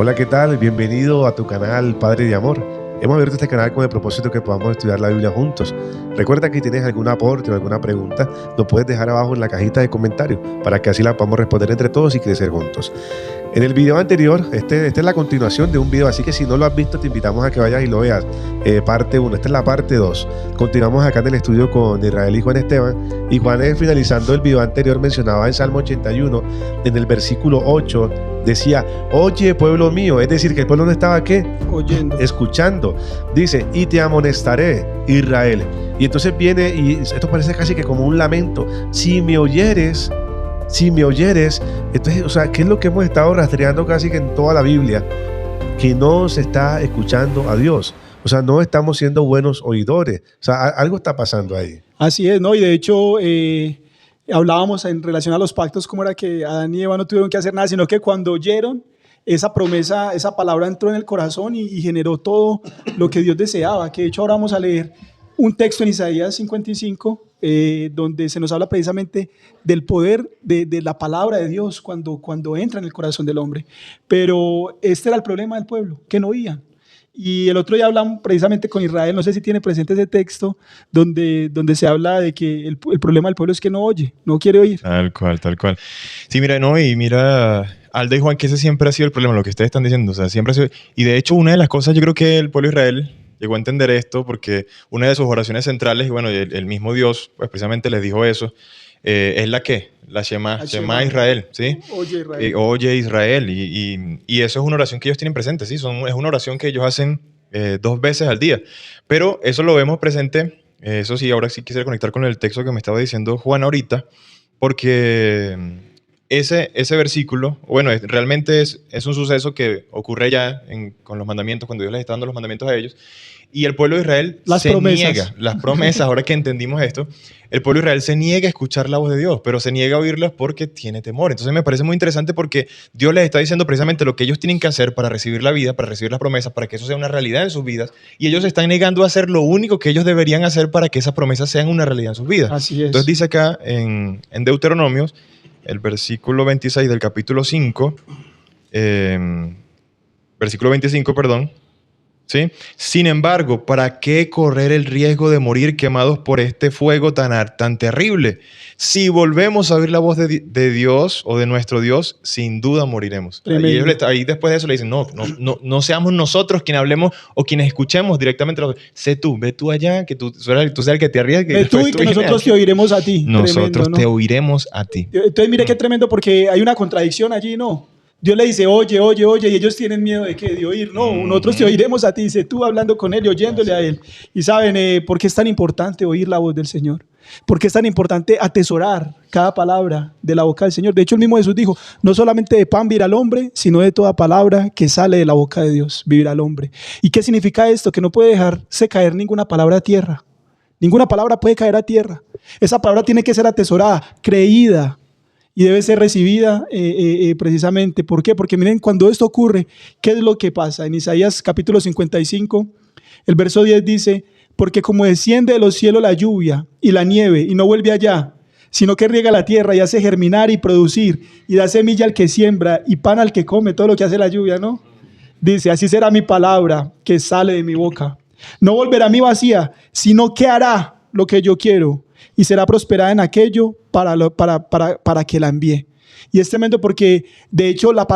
Hola, ¿qué tal? Bienvenido a tu canal Padre de Amor. Hemos abierto este canal con el propósito de que podamos estudiar la Biblia juntos. Recuerda que si tienes algún aporte o alguna pregunta, lo puedes dejar abajo en la cajita de comentarios para que así la podamos responder entre todos y crecer juntos. En el video anterior, esta es la continuación de un video, así que si no lo has visto, te invitamos a que vayas y lo veas. Parte 1, esta es la parte 2. Continuamos acá en el estudio con Israel y Juan Esteban. Y Juan, finalizando el video anterior, mencionaba en Salmo 81, en el versículo 8, decía: oye, pueblo mío. Es decir, que el pueblo no estaba, ¿qué? Oyendo. Escuchando. Dice: y te amonestaré, Israel. Y entonces viene, y esto parece casi que como un lamento: si me oyeres. Entonces, o sea, ¿qué es lo que hemos estado rastreando casi que en toda la Biblia? Que no se está escuchando a Dios. O sea, no estamos siendo buenos oidores. O sea, algo está pasando ahí. Así es, ¿no? Y de hecho, hablábamos en relación a los pactos, cómo era que Adán y Eva no tuvieron que hacer nada, sino que cuando oyeron esa promesa, esa palabra entró en el corazón y generó todo lo que Dios deseaba. Que de hecho ahora vamos a leer un texto en Isaías 55, donde se nos habla precisamente del poder de la palabra de Dios cuando entra en el corazón del hombre. Pero este era el problema del pueblo, que no oían. Y el otro día hablamos precisamente con Israel, no sé si tiene presente ese texto, donde se habla de que el problema del pueblo es que no oye, no quiere oír. Tal cual, tal cual. Sí, mira, no, y mira, Alda y Juan, que ese siempre ha sido el problema, lo que ustedes están diciendo, o sea, siempre ha sido, y de hecho una de las cosas, yo creo que el pueblo de Israel llegó a entender esto, porque una de sus oraciones centrales, y bueno, el mismo Dios, pues precisamente les dijo eso, es la que, la Shema Israel, ¿sí? Oye Israel. Oye Israel, y eso es una oración que ellos tienen presente, ¿sí? Es una oración que ellos hacen 2 veces al día, pero eso lo vemos presente, eso sí, ahora sí quisiera conectar con el texto que me estaba diciendo Juan ahorita, porque ese versículo, bueno, realmente es un suceso que ocurre ya con los mandamientos, cuando Dios les está dando los mandamientos a ellos, y el pueblo de Israel niega, las promesas, ahora que entendimos esto, el pueblo de Israel se niega a escuchar la voz de Dios, pero se niega a oírlas porque tiene temor. Entonces me parece muy interesante porque Dios les está diciendo precisamente lo que ellos tienen que hacer para recibir la vida, para recibir las promesas, para que eso sea una realidad en sus vidas, y ellos se están negando a hacer lo único que ellos deberían hacer para que esas promesas sean una realidad en sus vidas. Así es. Entonces dice acá en Deuteronomios, el versículo 26 del capítulo 5, versículo 25, perdón, ¿sí? Sin embargo, ¿para qué correr el riesgo de morir quemados por este fuego tan terrible? Si volvemos a oír la voz de Dios o de nuestro Dios, sin duda moriremos. Ahí después de eso le dicen, no seamos nosotros quienes hablemos o quienes escuchemos directamente. Sé tú, ve tú allá, que tú seas el que te arriesgue. Ve tú y que nosotros te oiremos a ti. Nosotros tremendo, ¿no? te oiremos a ti. Entonces mire qué tremendo, porque hay una contradicción allí, ¿no? Dios le dice, oye, y ellos tienen miedo de qué, de oír. No, nosotros te oiremos a ti, dice tú hablando con él y oyéndole a él. Y saben, ¿por qué es tan importante oír la voz del Señor? ¿Por qué es tan importante atesorar cada palabra de la boca del Señor? De hecho, el mismo Jesús dijo, no solamente de pan vivirá el hombre, sino de toda palabra que sale de la boca de Dios, vivirá el hombre. ¿Y qué significa esto? Que no puede dejarse caer ninguna palabra a tierra. Ninguna palabra puede caer a tierra. Esa palabra tiene que ser atesorada, creída, y debe ser recibida precisamente. ¿Por qué? Porque miren, cuando esto ocurre, ¿qué es lo que pasa? En Isaías capítulo 55, el verso 10 dice, porque como desciende de los cielos la lluvia y la nieve y no vuelve allá, sino que riega la tierra y hace germinar y producir y da semilla al que siembra y pan al que come, todo lo que hace la lluvia, ¿no? Dice, así será mi palabra que sale de mi boca. No volverá a mí vacía, sino que hará lo que yo quiero y será prosperada en aquello para que la envíe. Y es tremendo porque, de hecho, en la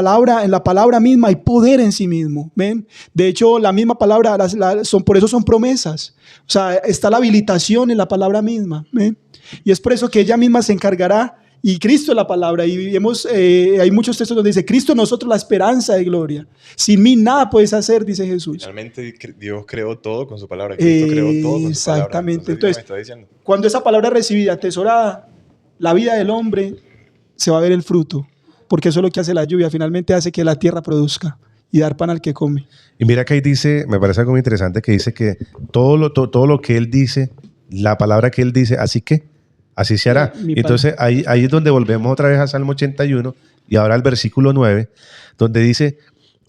palabra misma hay poder en sí mismo. ¿Ven? De hecho, la misma palabra, por eso son promesas. O sea, está la habilitación en la palabra misma. ¿Ven? Y es por eso que ella misma se encargará. Y Cristo es la palabra. Y hay muchos textos donde dice, Cristo en nosotros la esperanza de gloria. Sin mí nada puedes hacer, dice Jesús. Finalmente Dios creó todo con su palabra. Cristo creó todo con su palabra. Exactamente. Entonces, cuando esa palabra es recibida, atesorada, la vida del hombre se va a ver el fruto. Porque eso es lo que hace la lluvia. Finalmente hace que la tierra produzca y dar pan al que come. Y mira que ahí dice, me parece algo muy interesante, que dice que todo lo que él dice, la palabra que él dice, así se hará. Entonces ahí es donde volvemos otra vez a Salmo 81 y ahora al versículo 9, donde dice,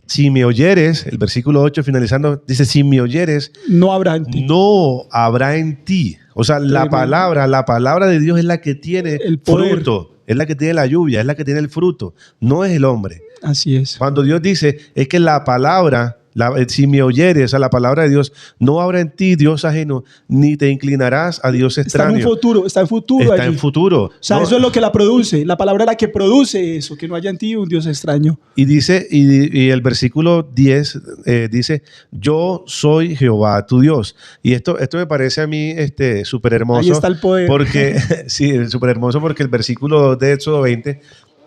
si me oyeres, el versículo 8 finalizando, dice, si me oyeres, no habrá en ti. No habrá en ti. O sea, la palabra de Dios es la que tiene el fruto, es la que tiene la lluvia, es la que tiene el fruto, no es el hombre. Así es. Cuando Dios dice, es que la palabra, si me oyeres, o sea, la palabra de Dios, no habrá en ti Dios ajeno, ni te inclinarás a Dios extraño. Está en futuro Está allí. en futuro. O sea, No, eso es lo que la produce. La palabra es la que produce eso, que no haya en ti un Dios extraño. Y dice, y el versículo 10 dice, yo soy Jehová tu Dios. Y esto me parece a mí súper hermoso. Ahí está el poder. Porque, sí, súper hermoso porque el versículo de Éxodo 20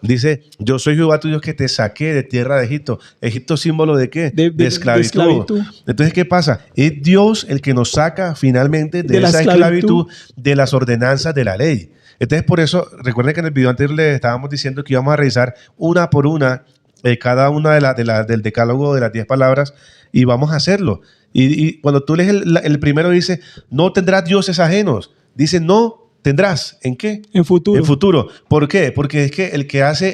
dice, yo soy Jehová tu Dios que te saqué de tierra de Egipto. Egipto símbolo de ¿qué? De esclavitud. Entonces, ¿qué pasa? Es Dios el que nos saca finalmente de esa esclavitud, de las ordenanzas de la ley. Entonces, por eso, recuerden que en el video anterior les estábamos diciendo que íbamos a revisar una por una cada una del decálogo de las 10 palabras y vamos a hacerlo. Y cuando tú lees el primero dice, no tendrás dioses ajenos. Dice, no tendrás. ¿En qué? En futuro. En futuro. ¿Por qué? Porque es que el que hace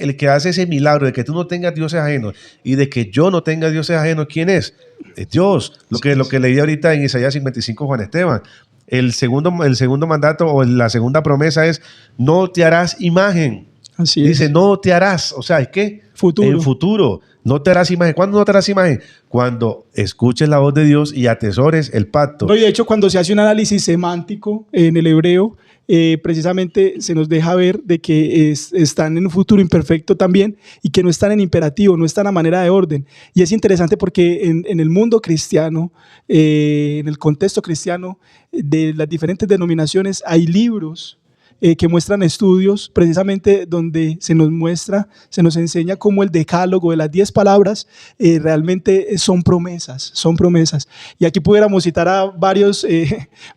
ese milagro de que tú no tengas dioses ajenos y de que yo no tenga dioses ajenos, ¿quién es? Es Dios. Lo que leí ahorita en Isaías 55, Juan Esteban. El segundo mandato o la segunda promesa es, no te harás imagen. Así es. Dice, no te harás. O sea, ¿es qué? Futuro. En futuro. No te harás imagen. ¿Cuándo no te harás imagen? Cuando escuches la voz de Dios y atesores el pacto. No, y de hecho, cuando se hace un análisis semántico en el hebreo, precisamente se nos deja ver de que están en un futuro imperfecto también y que no están en imperativo, no están a manera de orden. Y es interesante porque en el mundo cristiano, en el contexto cristiano de las diferentes denominaciones, hay libros que muestran estudios precisamente donde se nos enseña cómo el decálogo de las 10 palabras realmente son promesas. Y aquí pudiéramos citar a varios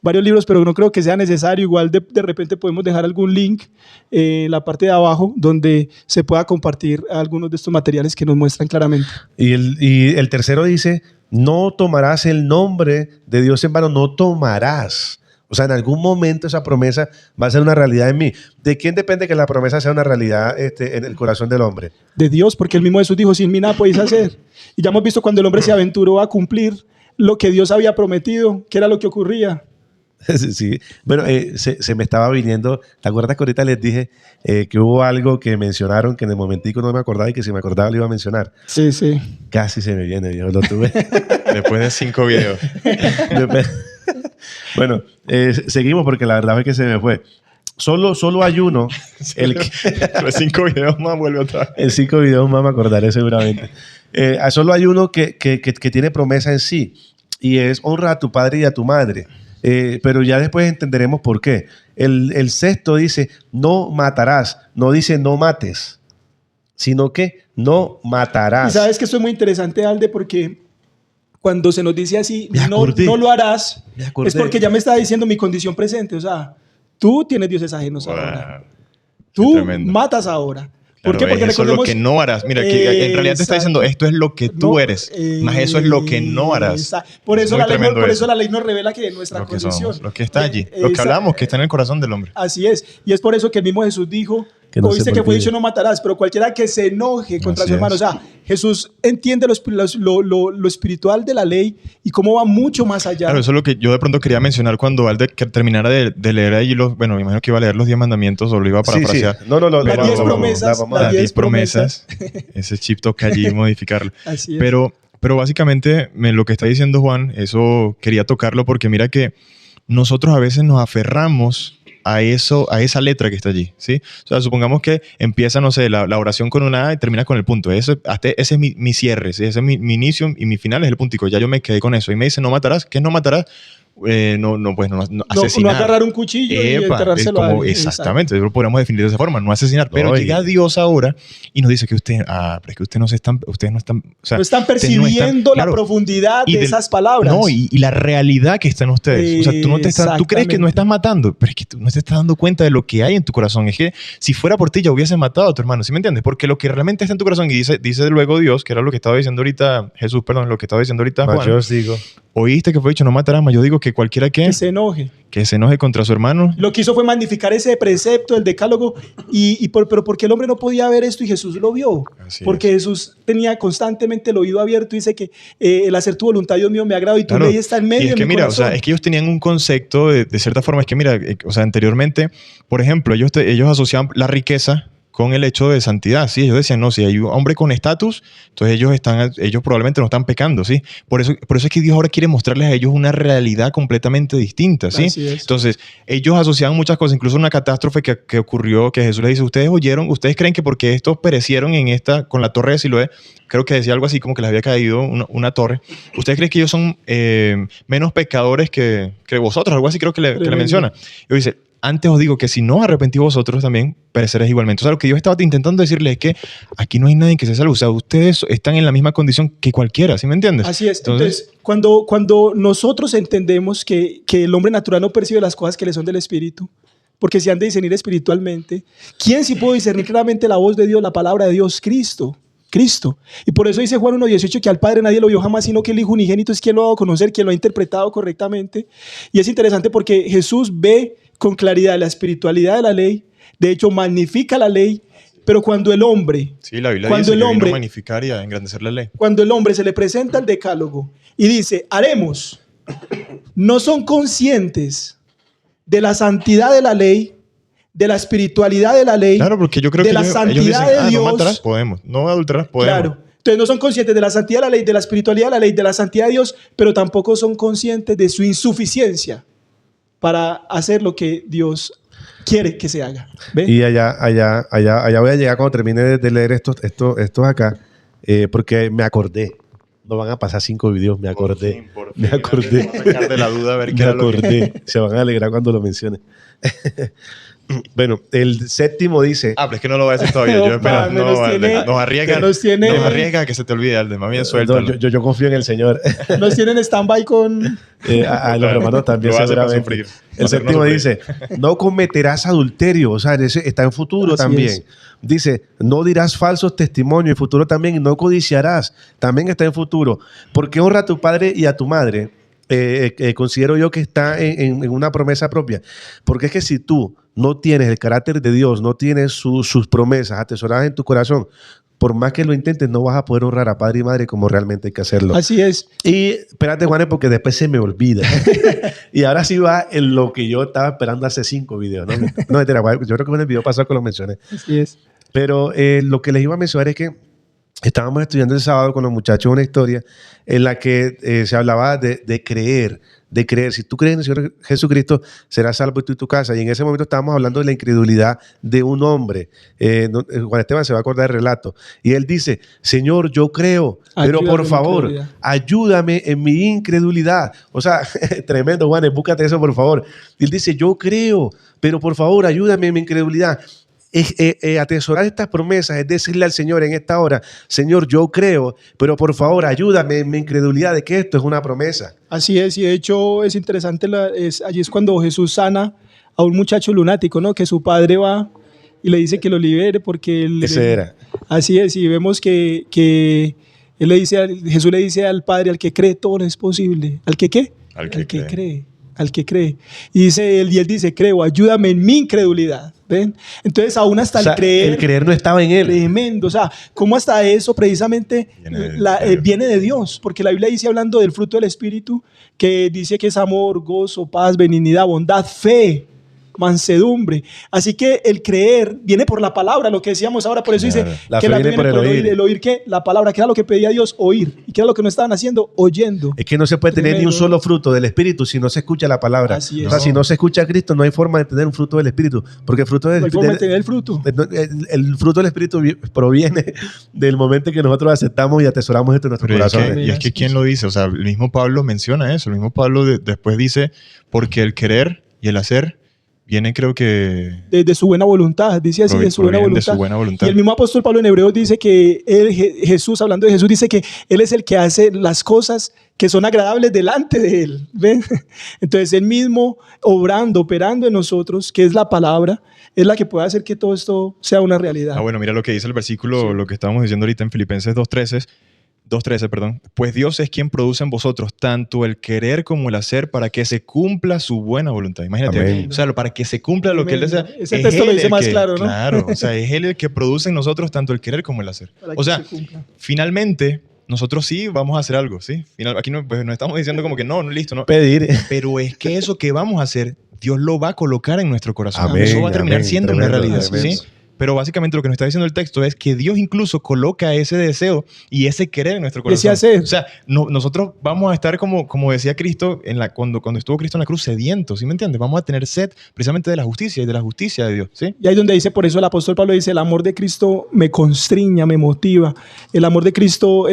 libros, pero no creo que sea necesario. Igual de repente podemos dejar algún link en la parte de abajo donde se pueda compartir algunos de estos materiales que nos muestran claramente. Y el tercero dice, no tomarás el nombre de Dios en vano, no tomarás. O sea, en algún momento esa promesa va a ser una realidad en mí. ¿De quién depende que la promesa sea una realidad en el corazón del hombre? De Dios, porque el mismo Jesús dijo, sin mí nada podéis hacer. Y ya hemos visto cuando el hombre se aventuró a cumplir lo que Dios había prometido, que era lo que ocurría. Sí. Bueno, se me estaba viniendo. ¿Te acuerdas que ahorita les dije que hubo algo que mencionaron que en el momentico no me acordaba y que si me acordaba lo iba a mencionar? Sí, sí. Casi se me viene, yo lo tuve. Después de 5 videos. Bueno, seguimos porque la verdad es que se me fue. Solo hay uno. Los 5 videos más vuelve otra vez. En 5 videos más me acordaré seguramente. Solo hay uno que tiene promesa en sí y es honra a tu padre y a tu madre. Pero ya después entenderemos por qué. El sexto dice, no matarás. No dice no mates, sino que no matarás. Y sabes que esto es muy interesante, Alde, porque cuando se nos dice así, no lo harás, es porque ya me está diciendo mi condición presente. O sea, tú tienes dioses ajenos ahora. Tú matas ahora. ¿Por qué? Porque eso es lo que no harás. Mira, que en realidad te está diciendo, esto es lo que tú eres, más eso es lo que no harás. Por eso la ley nos revela que nuestra condición. Lo que está allí, lo que hablamos, que está en el corazón del hombre. Así es. Y es por eso que el mismo Jesús dijo, oíste que fue dicho no matarás, pero cualquiera que se enoje contra su hermano. O sea, Jesús entiende lo espiritual de la ley y cómo va mucho más allá. Claro, eso es lo que yo de pronto quería mencionar cuando Alde terminara de leer ahí bueno, me imagino que iba a leer los 10 mandamientos o lo iba a parafrasear. Sí. No. Las 10 promesas. Las 10 promesas. Ese chip toca allí modificarlo. Así es. Pero básicamente lo que está diciendo Juan, eso quería tocarlo porque mira que nosotros a veces nos aferramos a esa letra que está allí, ¿sí? O sea, supongamos que empieza, no sé, la oración con una A y termina con el punto. Ese es mi cierre, ¿sí? Ese es mi inicio y mi final es el puntico. Ya yo me quedé con eso. Y me dice, no matarás. ¿Qué es no matarás? Asesinar. No agarrar un cuchillo y enterrárselo a alguien. Exactamente, lo podríamos definir de esa forma, no asesinar. Pero llega Dios ahora y nos dice que ustedes no están, o sea, no están percibiendo la profundidad de esas palabras. No, y la realidad que está en ustedes. O sea, tú crees que no estás matando, pero es que tú no te estás dando cuenta de lo que hay en tu corazón. Es que si fuera por ti ya hubieses matado a tu hermano, ¿sí me entiendes? Porque lo que realmente está en tu corazón, y dice luego Dios, que era lo que estaba diciendo ahorita Jesús, perdón, lo que estaba diciendo ahorita Juan. Yo os digo. Oíste que fue dicho no matarás, mas yo digo que cualquiera que se enoje contra su hermano. Lo que hizo fue magnificar ese precepto, el decálogo, pero porque el hombre no podía ver esto y Jesús lo vio. Porque Jesús tenía constantemente el oído abierto y dice que el hacer tu voluntad, Dios mío, me agrada y tu ley está en medio y es que de mi mira, corazón. O sea, es que ellos tenían un concepto de cierta forma, es que mira, o sea, anteriormente, por ejemplo, ellos asociaban la riqueza con el hecho de santidad, ¿sí? Ellos decían, no, si hay un hombre con estatus, entonces ellos probablemente no están pecando, ¿sí? Por eso es que Dios ahora quiere mostrarles a ellos una realidad completamente distinta, ¿sí? Así es. Entonces, ellos asociaban muchas cosas, incluso una catástrofe que ocurrió, que Jesús les dice, ustedes creen que porque estos perecieron con la torre de Siloé, creo que decía algo así como que les había caído una torre, ¿ustedes creen que ellos son menos pecadores que vosotros? Algo así creo que le menciona. Y dice, antes os digo que si no os arrepentís vosotros también pereceréis igualmente. O sea, lo que yo estaba intentando decirles es que aquí no hay nadie que se salve. O sea, ustedes están en la misma condición que cualquiera, ¿sí me entiendes? Así es. Entonces cuando nosotros entendemos que el hombre natural no percibe las cosas que le son del Espíritu, porque si han de discernir espiritualmente, ¿quién sí puede discernir claramente la voz de Dios, la palabra de Dios? Cristo. Y por eso dice Juan 1:18 que al Padre nadie lo vio jamás, sino que el Hijo unigénito es quien lo ha dado a conocer, quien lo ha interpretado correctamente. Y es interesante porque Jesús ve con claridad la espiritualidad de la ley, de hecho magnifica la ley, pero cuando el hombre, sí, la Biblia dice que vino a magnificar y a engrandecer la ley. Cuando el hombre se le presenta el decálogo y dice, haremos, no son conscientes de la santidad de la ley, de la espiritualidad de la ley, claro, porque yo creo de que la santidad dicen, de Dios. No matarás, podemos. No adulterarás, podemos. Claro. Entonces no son conscientes de la santidad de la ley, de la espiritualidad de la ley, de la santidad de Dios, pero tampoco son conscientes de su insuficiencia para hacer lo que Dios quiere que se haga. ¿Ve? Y allá voy a llegar cuando termine de leer estos acá, porque me acordé. No van a pasar 5 videos, me acordé. Me acordé. Vamos a sacar de la duda a ver qué Me era lo que... acordé. Se van a alegrar cuando lo mencione. Bueno, el séptimo dice... pero es que no lo voy a decir todavía. Yo espero. Nos arriesga a que se te olvide, Alde. Más bien suéltalo. No, yo confío en el Señor. Nos tienen stand-by con... A los hermanos también seguramente. El séptimo dice, no cometerás adulterio. O sea, está en futuro Así también. es. Dice, no dirás falsos testimonios. En futuro también. Y no codiciarás. También está en futuro. Porque honra a tu padre y a tu madre. Considero yo que está en una promesa propia. Porque es que si tú no tienes el carácter de Dios, no tienes sus promesas atesoradas en tu corazón, por más que lo intentes, no vas a poder honrar a padre y madre como realmente hay que hacerlo. Así es. Y espérate, Juanes, porque después se me olvida. Y ahora sí va en lo que yo estaba esperando hace 5 videos. No, mentira, yo creo que en el video pasado que lo mencioné. Así es. Pero lo que les iba a mencionar es que estábamos estudiando el sábado con los muchachos una historia en la que se hablaba de creer. Si tú crees en el Señor Jesucristo, serás salvo tú y tu casa. Y en ese momento estábamos hablando de la incredulidad de un hombre. Juan Esteban se va a acordar del relato. Y él dice, Señor, yo creo, pero por favor, ayúdame en mi incredulidad. O sea, tremendo, Juan, búscate eso, por favor. Y él dice, yo creo, pero por favor, ayúdame en mi incredulidad. Atesorar estas promesas es decirle al Señor en esta hora, Señor, yo creo, pero por favor ayúdame en mi incredulidad de que esto es una promesa. Así es, y de hecho es interesante, allí es cuando Jesús sana a un muchacho lunático, ¿no? Que su padre va y le dice que lo libere porque Ese era. Así es, y vemos que Jesús le dice al padre, al que cree todo es posible. ¿Al que qué? Al que cree. Y él dice, creo, ayúdame en mi incredulidad. ¿Ven? Entonces aún hasta el creer no estaba en él. Tremendo. O sea, cómo hasta eso precisamente viene de Dios. Porque la Biblia dice, hablando del fruto del Espíritu, que dice que es amor, gozo, paz, benignidad, bondad, fe, mansedumbre. Así que el creer viene por la palabra, lo que decíamos ahora. Por eso dice la que fe la fe viene por el oír. ¿El oír qué? La palabra, que era lo que pedía Dios, oír. ¿Y qué era lo que no estaban haciendo? Oyendo. Es que no se puede tener ni un solo fruto del Espíritu si no se escucha la palabra. Así es. O sea, si no se escucha a Cristo, no hay forma de tener un fruto del Espíritu. Porque el fruto del Espíritu. No hay forma de tener el fruto. El fruto del Espíritu proviene del momento en que nosotros aceptamos y atesoramos esto en nuestro corazón. Y es que ¿quién lo dice? O sea, el mismo Pablo menciona eso. El mismo Pablo después dice, porque el querer y el hacer viene, creo que... de su buena voluntad, dice así, de su buena voluntad. Y el mismo apóstol Pablo en Hebreos dice que Jesús, hablando de Jesús, dice que Él es el que hace las cosas que son agradables delante de Él. ¿Ven? Entonces, Él mismo operando en nosotros, que es la palabra, es la que puede hacer que todo esto sea una realidad. Bueno, mira lo que dice el versículo, sí. Lo que estábamos diciendo ahorita en Filipenses 2.13, pues Dios es quien produce en vosotros tanto el querer como el hacer para que se cumpla su buena voluntad. Imagínate, Amén. O sea, para que se cumpla lo que Él desea. Ese texto lo dice más claro, ¿no? Claro, o sea, es Él el que produce en nosotros tanto el querer como el hacer. O sea, finalmente, nosotros sí vamos a hacer algo, ¿sí? Aquí no, pues, no estamos diciendo como que no, listo, no. Pedir. Pero es que eso que vamos a hacer, Dios lo va a colocar en nuestro corazón. Amén, eso va a terminar siendo tremendo, una realidad, tremendo. ¿sí? pero básicamente lo que nos está diciendo el texto es que Dios incluso coloca ese deseo y ese querer en nuestro corazón. Decía sed. O sea, nosotros vamos a estar como decía Cristo cuando estuvo Cristo en la cruz, sedientos, ¿sí me entiendes? Vamos a tener sed precisamente de la justicia y de la justicia de Dios, ¿sí? Y ahí donde dice, por eso el apóstol Pablo dice, el amor de Cristo me constriña, me motiva. El amor de Cristo,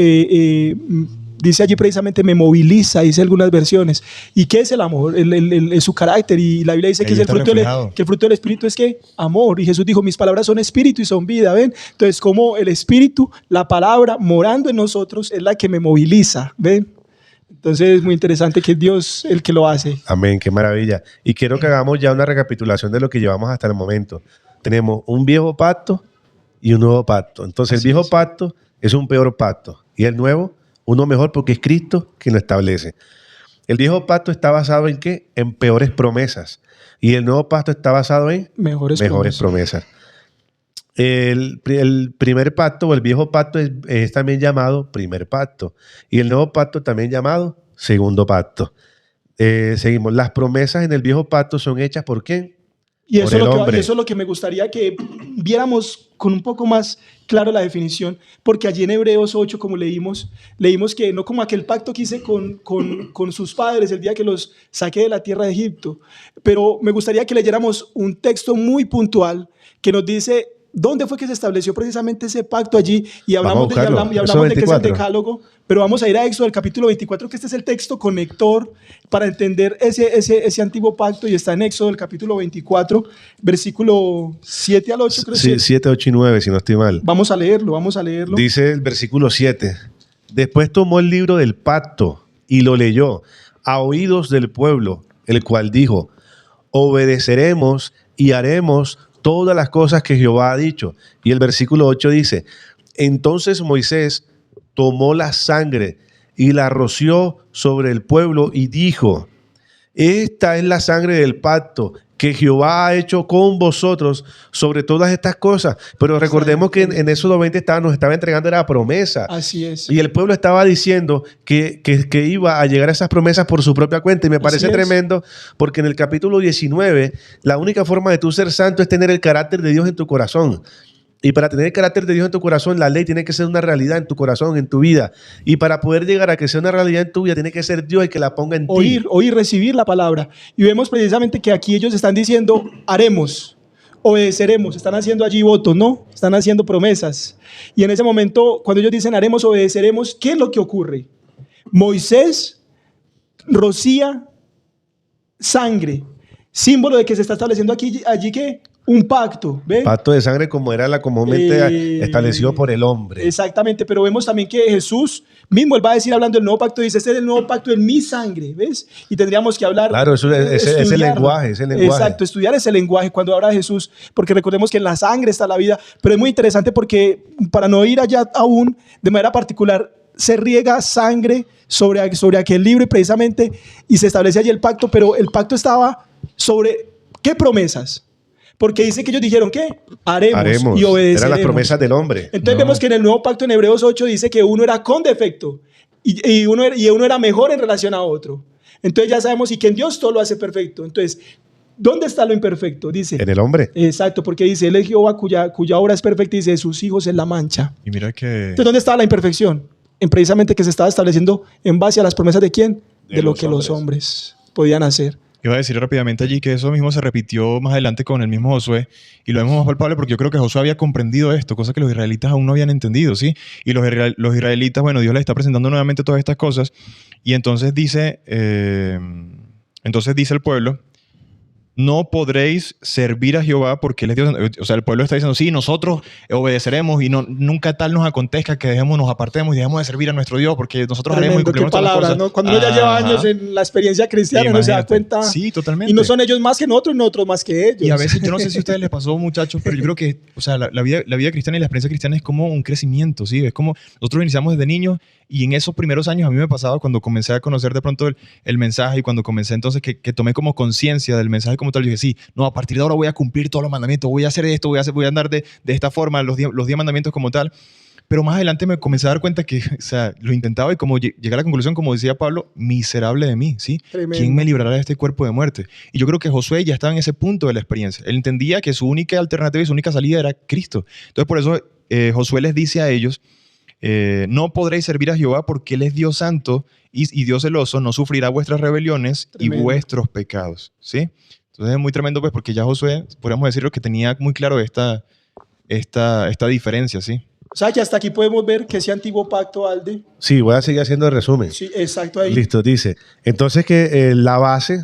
dice allí precisamente, me moviliza, dice algunas versiones. ¿Y qué es el amor? Es su carácter. Y la Biblia dice que, Ahí es está reflejado. que el fruto del Espíritu es ¿qué? Amor. Y Jesús dijo, mis palabras son espíritu y son vida, ¿ven? Entonces, como el Espíritu, la palabra morando en nosotros es la que me moviliza, ¿ven? Entonces es muy interesante que es Dios el que lo hace. Amén, qué maravilla. Y quiero que hagamos ya una recapitulación de lo que llevamos hasta el momento. Tenemos un viejo pacto y un nuevo pacto. Entonces el viejo pacto es un peor pacto y el nuevo, uno mejor porque es Cristo quien lo establece. El viejo pacto está basado en ¿qué? En peores promesas. Y el nuevo pacto está basado en Mejores promesas. El primer pacto o el viejo pacto es también llamado primer pacto. Y el nuevo pacto también llamado segundo pacto. Seguimos. Las promesas en el viejo pacto son hechas ¿por quién? Y Por eso, el es hombre. eso es lo que me gustaría que viéramos con un poco más claro la definición, porque allí en Hebreos 8, como leímos que no como aquel pacto que hice con sus padres el día que los saqué de la tierra de Egipto, pero me gustaría que leyéramos un texto muy puntual que nos dice dónde fue que se estableció precisamente ese pacto allí, y hablamos, Vamos a buscarlo. y hablamos de que es el 24. decálogo, pero vamos a ir a Éxodo, el capítulo 24, que este es el texto conector para entender ese antiguo pacto, y está en Éxodo, el capítulo 24, versículo 7 al 8, creo que Sí, es. 7, 8 y 9, si no estoy mal. Vamos a leerlo. Dice el versículo 7. Después tomó el libro del pacto y lo leyó a oídos del pueblo, el cual dijo, obedeceremos y haremos todas las cosas que Jehová ha dicho. Y el versículo 8 dice, entonces Moisés tomó la sangre y la roció sobre el pueblo y dijo, esta es la sangre del pacto que Jehová ha hecho con vosotros sobre todas estas cosas. Pero recordemos que en Éxodo 20 nos estaba entregando la promesa. Así es. Y el pueblo estaba diciendo que iba a llegar a esas promesas por su propia cuenta. Y me parece tremendo porque en el capítulo 19, la única forma de tú ser santo es tener el carácter de Dios en tu corazón. Y para tener el carácter de Dios en tu corazón, la ley tiene que ser una realidad en tu corazón, en tu vida. Y para poder llegar a que sea una realidad en tu vida, tiene que ser Dios el que la ponga en ti. Oír, recibir la palabra. Y vemos precisamente que aquí ellos están diciendo, haremos, obedeceremos. Están haciendo allí votos, ¿no? Están haciendo promesas. Y en ese momento, cuando ellos dicen haremos, obedeceremos, ¿qué es lo que ocurre? Moisés rocía sangre, símbolo de que se está estableciendo allí que un pacto, ¿ven? Pacto de sangre como era la comúnmente establecido por el hombre. Exactamente, pero vemos también que Jesús mismo, él va a decir hablando del nuevo pacto, dice, este es el nuevo pacto en mi sangre, ¿ves? Y tendríamos que hablar. Claro, eso es el lenguaje, Exacto, estudiar ese lenguaje cuando habla Jesús, porque recordemos que en la sangre está la vida, pero es muy interesante porque para no ir allá aún, de manera particular, se riega sangre sobre aquel libro y precisamente, y se establece allí el pacto, pero el pacto estaba sobre, ¿qué promesas? Porque dice que ellos dijeron, ¿qué? Haremos y obedeceremos. Eran las promesas del hombre. Entonces vemos que en el nuevo pacto en Hebreos 8 dice que uno era con defecto y uno era mejor en relación a otro. Entonces ya sabemos y que en Dios todo lo hace perfecto. Entonces, ¿dónde está lo imperfecto? Dice. En el hombre. Exacto, porque dice, él es Jehová cuya obra es perfecta y dice, de sus hijos es la mancha. Y mira que... Entonces, ¿dónde estaba la imperfección? En precisamente que se estaba estableciendo en base a las promesas de quién? De lo que los hombres podían hacer. Iba a decir rápidamente allí que eso mismo se repitió más adelante con el mismo Josué y lo vemos más palpable porque yo creo que Josué había comprendido esto, cosa que los israelitas aún no habían entendido, ¿sí? Y los israelitas, bueno, Dios les está presentando nuevamente todas estas cosas y entonces dice el pueblo, no podréis servir a Jehová porque Él es Dios. O sea, el pueblo está diciendo, sí, nosotros obedeceremos y nunca tal nos acontezca que nos apartemos y dejemos de servir a nuestro Dios porque nosotros haremos y cumplimos todas las cosas. ¿No? Cuando uno ya lleva años en la experiencia cristiana, uno se da cuenta. Sí, totalmente. Y no son ellos más que nosotros, nosotros más que ellos. Y a veces, yo no sé si a ustedes les pasó, muchachos, pero yo creo que, o sea, la vida cristiana y la experiencia cristiana es como un crecimiento, ¿sí? Es como nosotros iniciamos desde niños y en esos primeros años a mí me pasaba cuando comencé a conocer de pronto el mensaje y cuando comencé entonces que tomé como conciencia del mensaje como tal, yo dije, sí, no, a partir de ahora voy a cumplir todos los mandamientos, voy a hacer esto, voy a andar de esta forma, los 10 mandamientos como tal. Pero más adelante me comencé a dar cuenta que, o sea, lo intentaba y como llegué a la conclusión, como decía Pablo, miserable de mí, ¿sí? Tremendo. ¿Quién me librará de este cuerpo de muerte? Y yo creo que Josué ya estaba en ese punto de la experiencia. Él entendía que su única alternativa y su única salida era Cristo. Entonces, por eso Josué les dice a ellos, no podréis servir a Jehová porque Él es Dios santo y Dios celoso, no sufrirá vuestras rebeliones Tremendo. y vuestros pecados, ¿sí? Entonces es muy tremendo, pues, porque ya Josué, podríamos decirlo, que tenía muy claro esta diferencia, ¿sí? O sea, que hasta aquí podemos ver que ese antiguo pacto, Alde. Sí, voy a seguir haciendo el resumen. Sí, exacto ahí. Listo, dice. Entonces que la base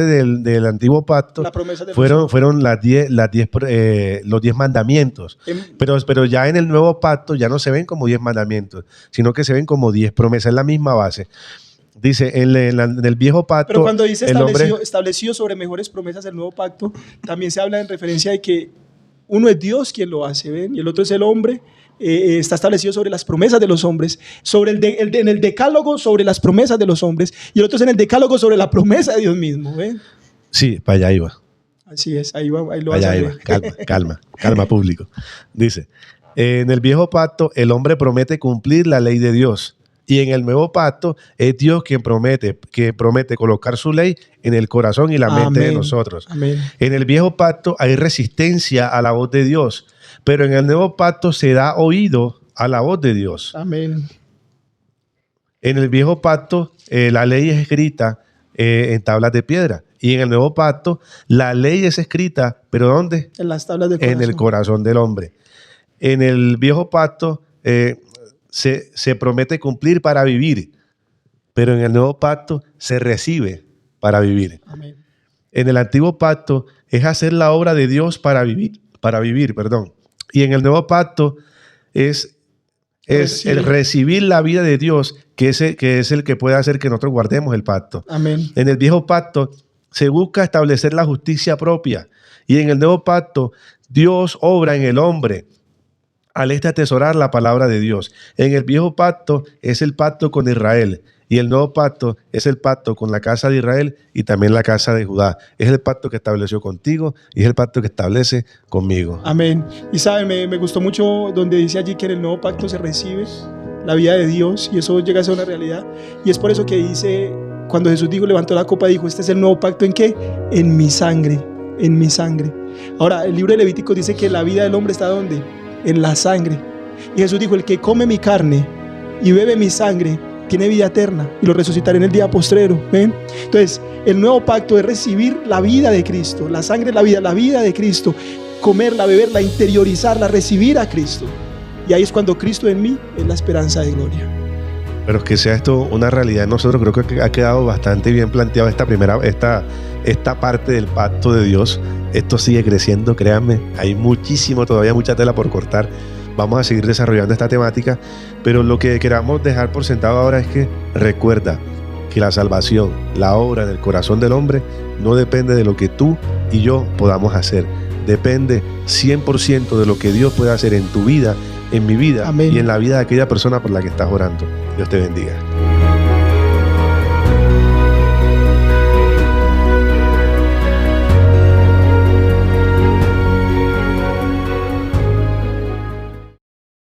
del antiguo pacto La promesa de fueron los 10 mandamientos. Pero ya en el nuevo pacto ya no se ven como 10 mandamientos, sino que se ven como 10 promesas, es la misma base. Dice, en el viejo pacto... Pero cuando dice el hombre, establecido sobre mejores promesas del nuevo pacto, también se habla en referencia de que uno es Dios quien lo hace, ¿ven? Y el otro es el hombre. Está establecido sobre las promesas de los hombres, en el decálogo sobre las promesas de los hombres, y el otro es en el decálogo sobre la promesa de Dios mismo, ¿ven? Sí, para allá iba. Así es, ahí lo vas a Allá ver. iba. Calma público. Dice, en el viejo pacto el hombre promete cumplir la ley de Dios. Y en el nuevo pacto es Dios quien promete colocar su ley en el corazón y la mente de nosotros. Amén. En el viejo pacto hay resistencia a la voz de Dios, pero en el nuevo pacto se da oído a la voz de Dios. Amén. En el viejo pacto la ley es escrita en tablas de piedra. Y en el nuevo pacto la ley es escrita, ¿pero dónde? En las tablas del corazón. En el corazón del hombre. En el viejo pacto se promete cumplir para vivir, pero en el nuevo pacto se recibe para vivir. Amén. En el antiguo pacto es hacer la obra de Dios para vivir. Y en el nuevo pacto es el recibir la vida de Dios, que es el que puede hacer que nosotros guardemos el pacto. Amén. En el viejo pacto se busca establecer la justicia propia, y en el nuevo pacto Dios obra en el hombre al atesorar la palabra de Dios. En el viejo pacto es el pacto con Israel, y el nuevo pacto es el pacto con la casa de Israel y también la casa de Judá. Es el pacto que estableció contigo y es el pacto que establece conmigo. Amén. Y saben, me gustó mucho donde dice allí que en el nuevo pacto se recibe la vida de Dios, y eso llega a ser una realidad. Y es por eso que dice, cuando Jesús levantó la copa, dijo, este es el nuevo pacto, ¿en qué? En mi sangre, en mi sangre. Ahora, el libro de Levítico dice que la vida del hombre está ¿dónde? En la sangre. Y Jesús dijo, el que come mi carne y bebe mi sangre tiene vida eterna y lo resucitaré en el día postrero. ¿Ven? Entonces, el nuevo pacto es recibir la vida de Cristo. La sangre es la vida de Cristo. Comerla, beberla, interiorizarla, recibir a Cristo. Y ahí es cuando Cristo en mí es la esperanza de gloria. Pero que sea esto una realidad en nosotros, creo que ha quedado bastante bien planteado esta parte del pacto de Dios. Esto sigue creciendo, créanme, hay todavía mucha tela por cortar. Vamos a seguir desarrollando esta temática, pero lo que queramos dejar por sentado ahora es que recuerda que la salvación, la obra en el corazón del hombre, no depende de lo que tú y yo podamos hacer. Depende 100% de lo que Dios puede hacer en tu vida, en mi vida. Amén. Y en la vida de aquella persona por la que estás orando. Dios te bendiga.